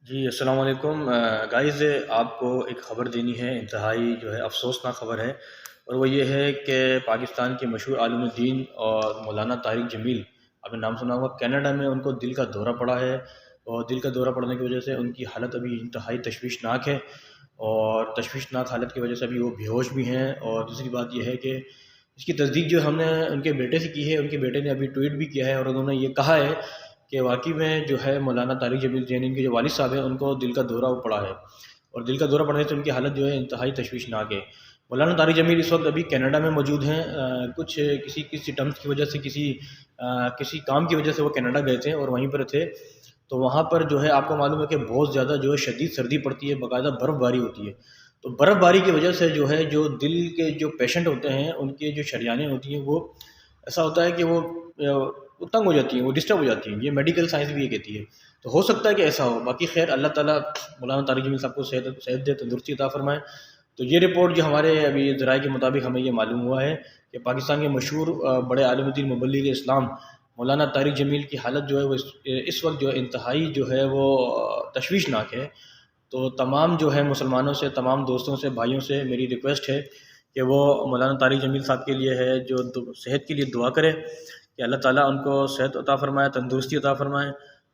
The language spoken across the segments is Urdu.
جی السلام علیکم گائز، آپ کو ایک خبر دینی ہے، انتہائی جو ہے افسوسناک خبر ہے، اور وہ یہ ہے کہ پاکستان کے مشہور عالم دین اور مولانا طارق جمیل، آپ نے نام سنا ہوگا، کینیڈا میں ان کو دل کا دورہ پڑا ہے، اور دل کا دورہ پڑنے کی وجہ سے ان کی حالت ابھی انتہائی تشویشناک ہے، اور تشویشناک حالت کی وجہ سے ابھی وہ بے ہوش بھی ہیں۔ اور دوسری بات یہ ہے کہ اس کی تصدیق جو ہم نے ان کے بیٹے سے کی ہے، ان کے بیٹے نے ابھی ٹویٹ بھی کیا ہے، اور انہوں نے یہ کہا ہے کہ واقعی میں جو ہے مولانا طارق جمیل جینین کے جو والد صاحب ہیں ان کو دل کا دورہ پڑا ہے، اور دل کا دورہ پڑنے سے ان کی حالت جو ہے انتہائی تشویشناک ہے۔ مولانا طارق جمیل اس وقت ابھی کینیڈا میں موجود ہیں، کچھ کسی ٹرمز کی وجہ سے، کسی کام کی وجہ سے وہ کینیڈا گئے تھے اور وہیں پر تھے، تو وہاں پر جو ہے آپ کو معلوم ہے کہ بہت زیادہ جو ہے شدید سردی پڑتی ہے، باقاعدہ برف باری ہوتی ہے، تو برف باری کی وجہ سے جو ہے جو دل کے جو پیشنٹ ہوتے ہیں ان کی جو شریانیں ہوتی ہیں وہ ایسا ہوتا ہے کہ وہ تنگ ہو جاتی ہیں، وہ ڈسٹرب ہو جاتی ہیں، یہ میڈیکل سائنس بھی یہ کہتی ہے، تو ہو سکتا ہے کہ ایسا ہو۔ باقی خیر، اللہ تعالیٰ مولانا طارق جمیل صاحب کو صحت دے، تندرستی عطا فرمائے۔ تو یہ رپورٹ جو ہمارے ابھی ذرائع کے مطابق ہمیں یہ معلوم ہوا ہے کہ پاکستان کے مشہور بڑے عالم دین مبلغ اسلام مولانا طارق جمیل کی حالت جو ہے وہ اس وقت جو ہے انتہائی جو ہے وہ تشویشناک ہے۔ تو تمام جو ہے مسلمانوں سے، تمام دوستوں سے، بھائیوں سے میری ریکویسٹ ہے کہ وہ مولانا طارق جمیل صاحب کے لیے ہے جو صحت کے لیے دعا کرے کہ اللہ تعالیٰ ان کو صحت عطا فرمائے، تندرستی عطا فرمائے،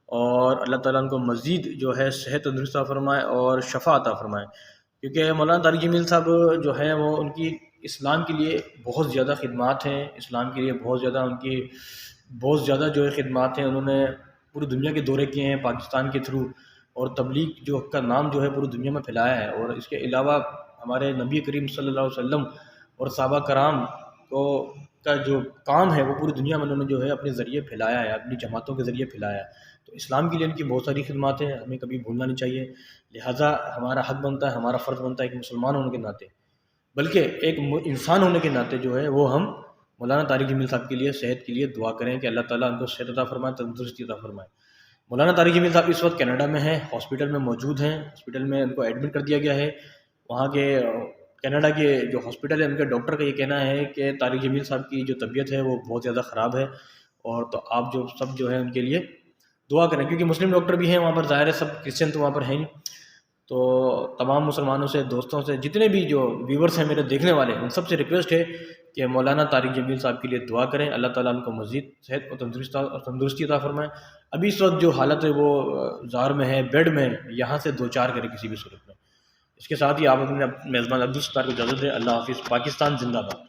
اور اللہ تعالیٰ ان کو مزید جو ہے صحت تندرستی عطا فرمائے اور شفا عطا فرمائے، کیونکہ مولانا طارق جمیل صاحب جو ہیں وہ ان کی اسلام کے لیے بہت زیادہ خدمات ہیں، اسلام کے لیے بہت زیادہ جو ہے خدمات ہیں، انہوں نے پوری دنیا کے دورے کیے ہیں پاکستان کے تھرو، اور تبلیغ جو کا نام جو ہے پوری دنیا میں پھیلایا ہے، اور اس کے علاوہ ہمارے نبی کریم صلی اللہ علیہ وسلم اور صحابہ کرام کا جو کام ہے وہ پوری دنیا میں انہوں نے جو ہے اپنے ذریعے پھیلایا ہے، اپنی جماعتوں کے ذریعے پھیلایا ہے، تو اسلام کے لیے ان کی بہت ساری خدمات ہیں، ہمیں کبھی بھولنا نہیں چاہیے، لہٰذا ہمارا حق بنتا ہے، ہمارا فرض بنتا ہے ایک مسلمان ہونے کے ناطے، بلکہ ایک انسان ہونے کے ناطے جو ہے وہ ہم مولانا طارق جمیل صاحب کے لیے صحت کے لیے دعا کریں کہ اللہ تعالیٰ ان کو صحت عطا فرمائے، تندرستی عطا فرمائے۔ مولانا طارق جمیل صاحب اس وقت کینیڈا میں ہیں، ہاسپٹل میں موجود ہیں، ہاسپٹل میں ان کو ایڈمٹ کر دیا گیا ہے، وہاں کے کینیڈا کے جو ہاسپٹل ہے ان کے ڈاکٹر کا یہ کہنا ہے کہ طارق جمیل صاحب کی جو طبیعت ہے وہ بہت زیادہ خراب ہے، اور تو آپ جو سب جو ہے ان کے لیے دعا کریں، کیونکہ مسلم ڈاکٹر بھی ہیں وہاں پر، ظاہر ہے سب کرسچن تو وہاں پر ہیں ہی، تو تمام مسلمانوں سے، دوستوں سے، جتنے بھی جو ویورز ہیں میرے دیکھنے والے، ان سب سے ریکویسٹ ہے کہ مولانا طارق جمیل صاحب کے لیے دعا کریں، اللہ تعالیٰ ان کو مزید صحت اور تندرستی عطا فرمائے۔ ابھی اس وقت جو حالت ہے وہ زار میں ہے، بیڈ میں، یہاں سے دو چار کرے کسی بھی صورت میں۔ اس کے ساتھ ہی آپ اپنے میزبان عبدالستار کو اجازت دیں۔ اللہ حافظ۔ پاکستان زندہ باد۔